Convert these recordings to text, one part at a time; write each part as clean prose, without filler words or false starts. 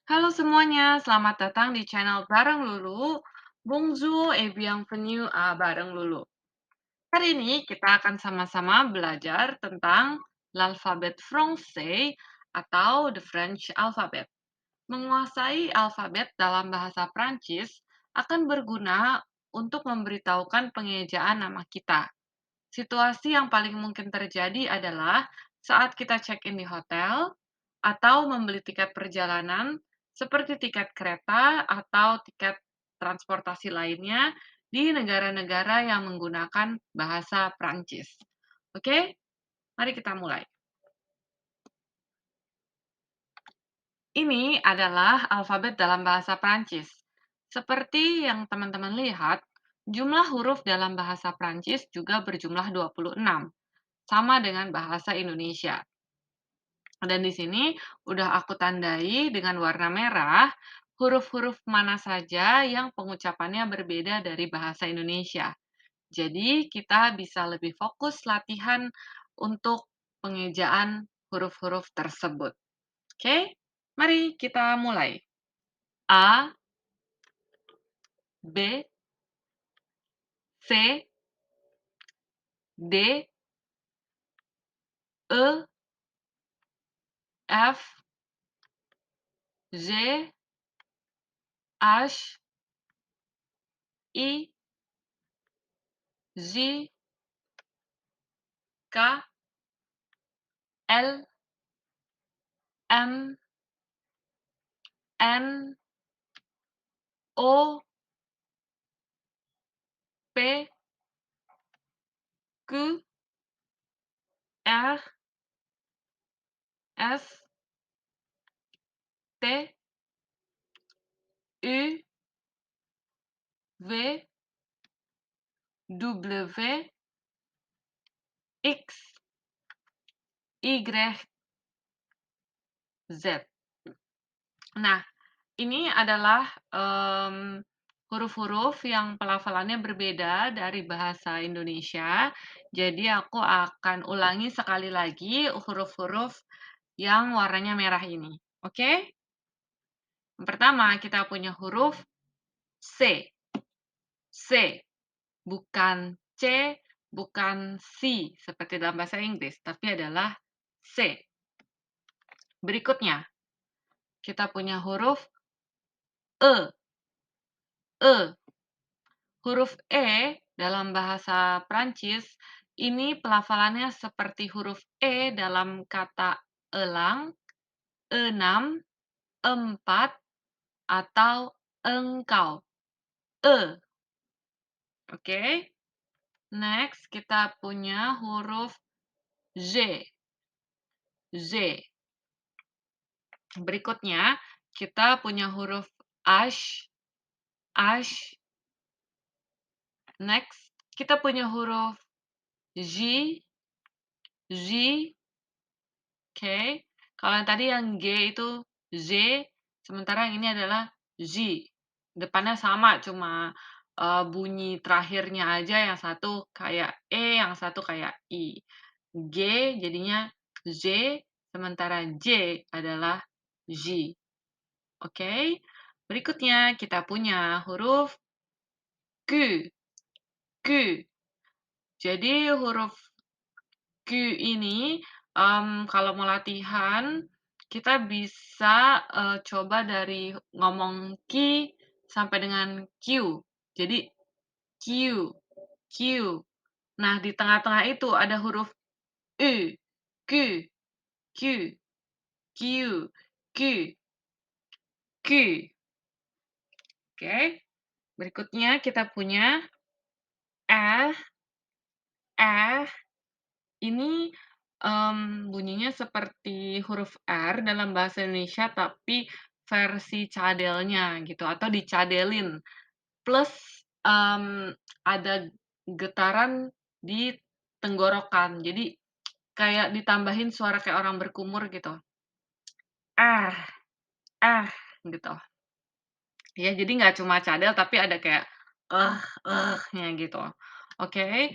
Halo semuanya, selamat datang di channel Bareng Lulu. Bonjour et bienvenue à Bareng Lulu. Hari ini kita akan sama-sama belajar tentang l'alphabet français atau the French alphabet. Menguasai alfabet dalam bahasa Prancis akan berguna untuk memberitahukan pengejaan nama kita. Situasi yang paling mungkin terjadi adalah saat kita check-in di hotel atau membeli tiket perjalanan seperti tiket kereta atau tiket transportasi lainnya di negara-negara yang menggunakan bahasa Prancis. Oke, mari kita mulai. Ini adalah alfabet dalam bahasa Prancis. Seperti yang teman-teman lihat, jumlah huruf dalam bahasa Prancis juga berjumlah 26, sama dengan bahasa Indonesia. Dan di sini udah aku tandai dengan warna merah huruf-huruf mana saja yang pengucapannya berbeda dari bahasa Indonesia. Jadi kita bisa lebih fokus latihan untuk pengejaan huruf-huruf tersebut. Oke, mari kita mulai. A, B, C, D, E, F, G, H, I, J, K, L, M, N, O, P, Q, R, S, T, U, V, W, X, Y, Z. Nah, ini adalah huruf-huruf yang pelafalannya berbeda dari bahasa Indonesia. Jadi aku akan ulangi sekali lagi huruf-huruf yang warnanya merah ini. Oke? Yang pertama kita punya huruf C. C. Bukan C, bukan C seperti dalam bahasa Inggris, tapi adalah C. Berikutnya, kita punya huruf E. E. Huruf E dalam bahasa Prancis ini pelafalannya seperti huruf E dalam kata elang, enam, empat, atau engkau. E. Oke. Next, kita punya huruf Z. Z. Berikutnya, kita punya huruf H. H. Next, kita punya huruf J. J. Oke. Kalau yang tadi yang G itu Z, sementara yang ini adalah Z. Depannya sama, cuma bunyi terakhirnya aja yang satu kayak E, yang satu kayak I. G jadinya Z, sementara J adalah J. Oke. Berikutnya kita punya huruf Q. Q. Jadi huruf Q ini, kalau mau latihan, kita bisa, coba dari ngomong Q sampai dengan Q. Jadi Q, Q. Nah, di tengah-tengah itu ada huruf U, Q, Q, Q, Q, Q. Oke. Berikutnya kita punya R, R. Ini, bunyinya seperti huruf R dalam bahasa Indonesia, tapi versi cadelnya gitu, atau dicadelin. Plus, ada getaran di tenggorokan. Jadi, kayak ditambahin suara kayak orang berkumur gitu. Ah, ah, gitu. Ya, jadi nggak cuma cadel, tapi ada kayak, nya gitu. Oke,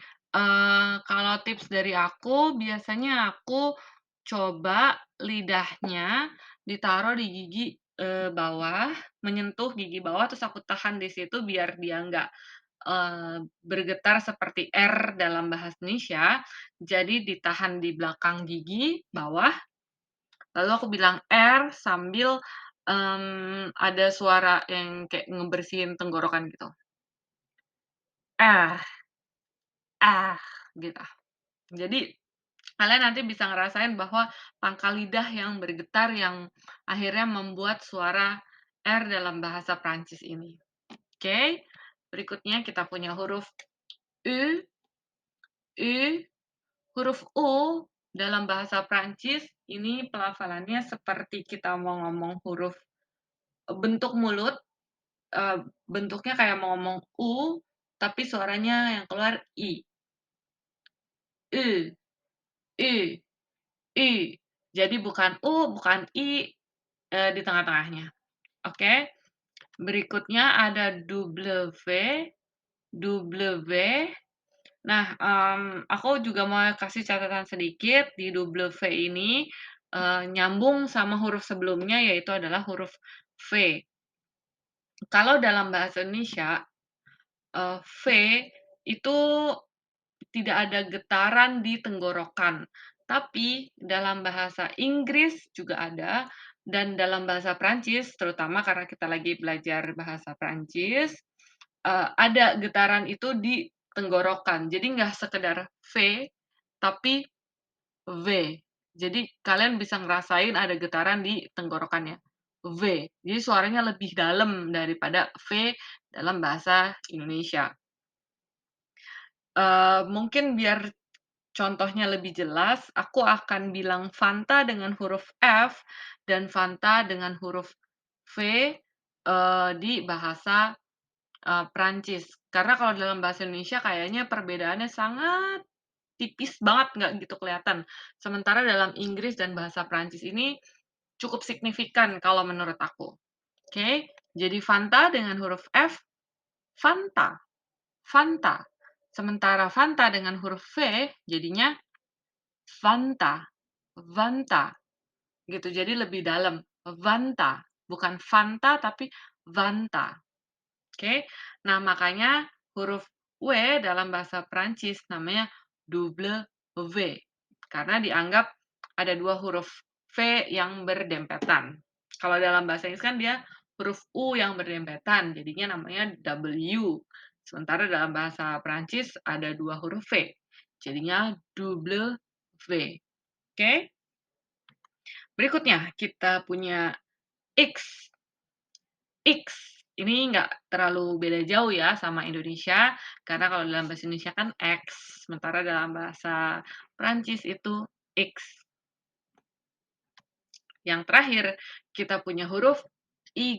kalau tips dari aku, biasanya aku coba lidahnya ditaruh di gigi bawah, menyentuh gigi bawah, terus aku tahan di situ biar dia nggak, bergetar seperti R dalam bahasa Indonesia. Jadi ditahan di belakang gigi bawah, lalu aku bilang R sambil, ada suara yang kayak ngebersihin tenggorokan gitu. "Ah ah," gitu. Jadi kalian nanti bisa ngerasain bahwa pangkal lidah yang bergetar yang akhirnya membuat suara R dalam bahasa Prancis ini. Oke, berikutnya kita punya huruf U, U, huruf U dalam bahasa Prancis ini pelafalannya seperti kita mau ngomong huruf bentuk mulut, bentuknya kayak mau ngomong U, tapi suaranya yang keluar I. U, U, U. Jadi bukan U, bukan I, di tengah-tengahnya. Oke, berikutnya ada W, W. Nah, aku juga mau kasih catatan sedikit di W ini, nyambung sama huruf sebelumnya yaitu adalah huruf V. Kalau dalam bahasa Indonesia, V itu tidak ada getaran di tenggorokan, tapi dalam bahasa Inggris juga ada, dan dalam bahasa Prancis, terutama karena kita lagi belajar bahasa Prancis, ada getaran itu di tenggorokan. Jadi nggak sekedar V, tapi V. Jadi kalian bisa ngerasain ada getaran di tenggorokannya, V. Jadi suaranya lebih dalam daripada V dalam bahasa Indonesia. Mungkin biar contohnya lebih jelas, aku akan bilang Fanta dengan huruf F dan Fanta dengan huruf V, di bahasa, Prancis. Karena kalau dalam bahasa Indonesia kayaknya perbedaannya sangat tipis banget, nggak gitu kelihatan. Sementara dalam Inggris dan bahasa Prancis ini cukup signifikan kalau menurut aku. Oke, jadi Fanta dengan huruf F, Fanta, Fanta. Sementara Fanta dengan huruf V jadinya Vanta, Vanta, gitu. Jadi lebih dalam, Vanta, bukan Fanta tapi Vanta, oke. Nah, makanya huruf W dalam bahasa Prancis namanya double V, karena dianggap ada 2 huruf V yang berdempetan. Kalau dalam bahasa Inggris kan dia huruf U yang berdempetan, jadinya namanya W. Sementara dalam bahasa Prancis ada 2 huruf V, jadinya double V. Oke, berikutnya kita punya X. X ini nggak terlalu beda jauh ya sama Indonesia, karena kalau dalam bahasa Indonesia kan X, sementara dalam bahasa Prancis itu X. Yang terakhir, kita punya huruf Y.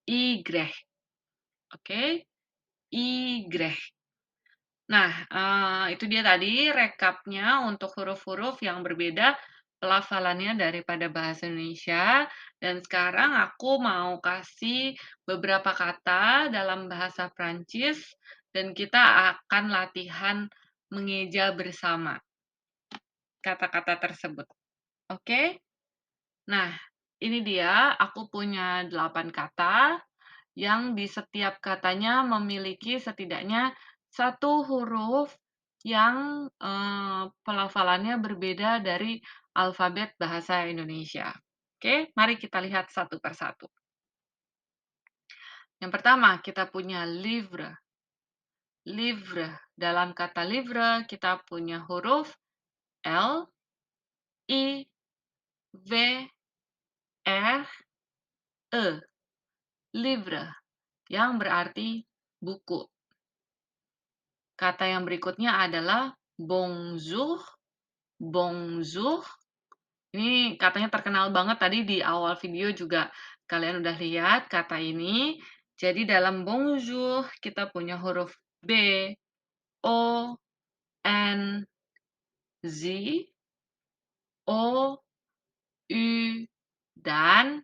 Y, oke? Y. Nah, itu dia tadi rekapnya untuk huruf-huruf yang berbeda pelafalannya daripada bahasa Indonesia. Dan sekarang aku mau kasih beberapa kata dalam bahasa Prancis dan kita akan latihan mengeja bersama kata-kata tersebut. Oke? Nah, ini dia aku punya 8 kata yang di setiap katanya memiliki setidaknya satu huruf yang, pelafalannya berbeda dari alfabet bahasa Indonesia. Oke, mari kita lihat satu per satu. Yang pertama, kita punya livre. Livre, dalam kata livre kita punya huruf L, I, V, R, E. Livre, yang berarti buku. Kata yang berikutnya adalah bonjour. Bonjour, ini katanya terkenal banget tadi di awal video juga kalian udah lihat kata ini. Jadi dalam bonjour kita punya huruf B, O, N, Z, O, U, dan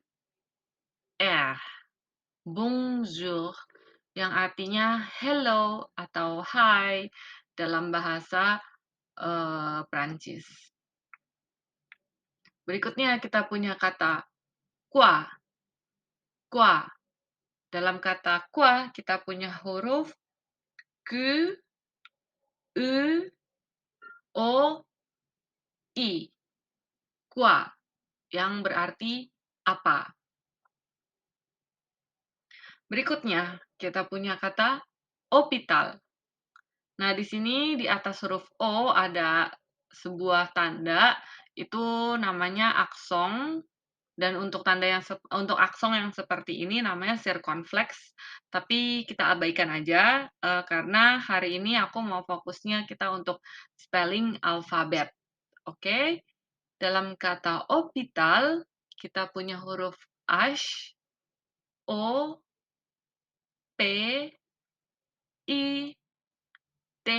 R. Bonjour, yang artinya hello atau hi dalam bahasa Prancis. Berikutnya kita punya kata Kwa, kwa. Dalam kata kwa, kita punya huruf Q, U, O, I. Kwa, yang berarti apa. Berikutnya, kita punya kata opital. Nah, di sini di atas huruf O ada sebuah tanda, itu namanya aksong, dan untuk tanda yang untuk aksong yang seperti ini namanya sirkonfleks, tapi kita abaikan aja, karena hari ini aku mau fokusnya kita untuk spelling alfabet, oke? Dalam kata opital, kita punya huruf ash, O, P, I, T,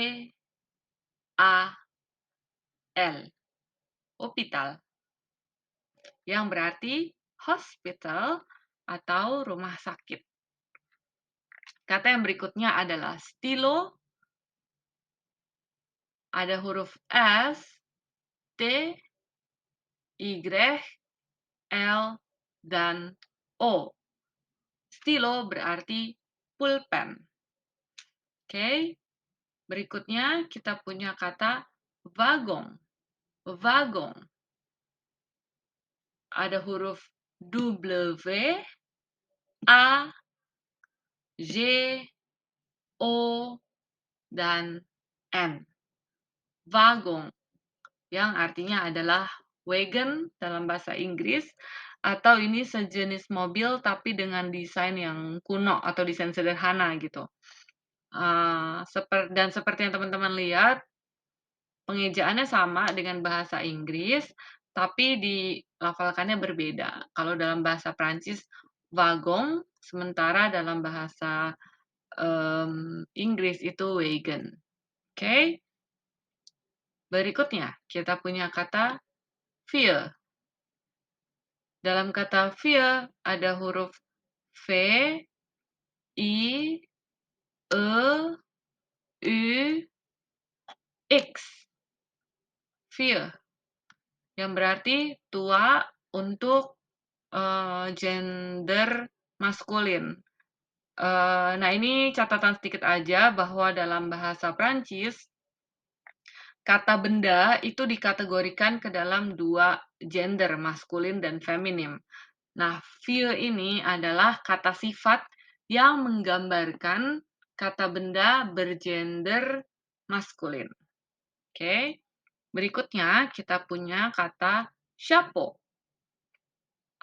A, L. Opital, yang berarti hospital atau rumah sakit. Kata yang berikutnya adalah stilo, ada huruf S, T, Y, L, dan O. Stilo berarti pulpen. Oke, berikutnya kita punya kata wagon. Wagon. Ada huruf W, A, J, O, dan N. Wagon, yang artinya adalah wagon dalam bahasa Inggris, atau ini sejenis mobil tapi dengan desain yang kuno atau desain sederhana gitu. Dan seperti yang teman-teman lihat, pengejaannya sama dengan bahasa Inggris, tapi dilafalkannya berbeda. Kalau dalam bahasa Prancis, wagon, sementara dalam bahasa Inggris itu wagon. Oke? Berikutnya, kita punya kata feel. Dalam kata feel ada huruf V, I, E, U, X. Feel, yang berarti tua untuk gender maskulin. Nah, ini catatan sedikit aja bahwa dalam bahasa Prancis, kata benda itu dikategorikan ke dalam dua gender, maskulin dan feminim. Nah, feel ini adalah kata sifat yang menggambarkan kata benda bergender maskulin. Oke. Berikutnya kita punya kata chapeau.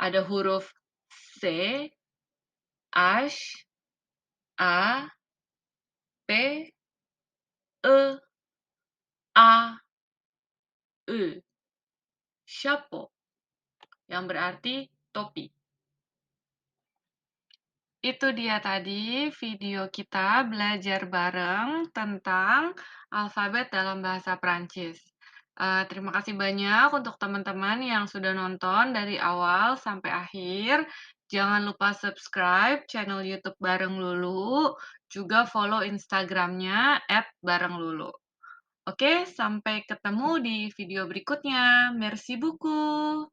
Ada huruf C, H, A, P, E, A, E. Chapeau, yang berarti topi. Itu dia tadi video kita belajar bareng tentang alfabet dalam bahasa Prancis. Terima kasih banyak untuk teman-teman yang sudah nonton dari awal sampai akhir. Jangan lupa subscribe channel YouTube Bareng Lulu, juga follow Instagramnya @barenglulu. Oke, sampai ketemu di video berikutnya. Merci beaucoup.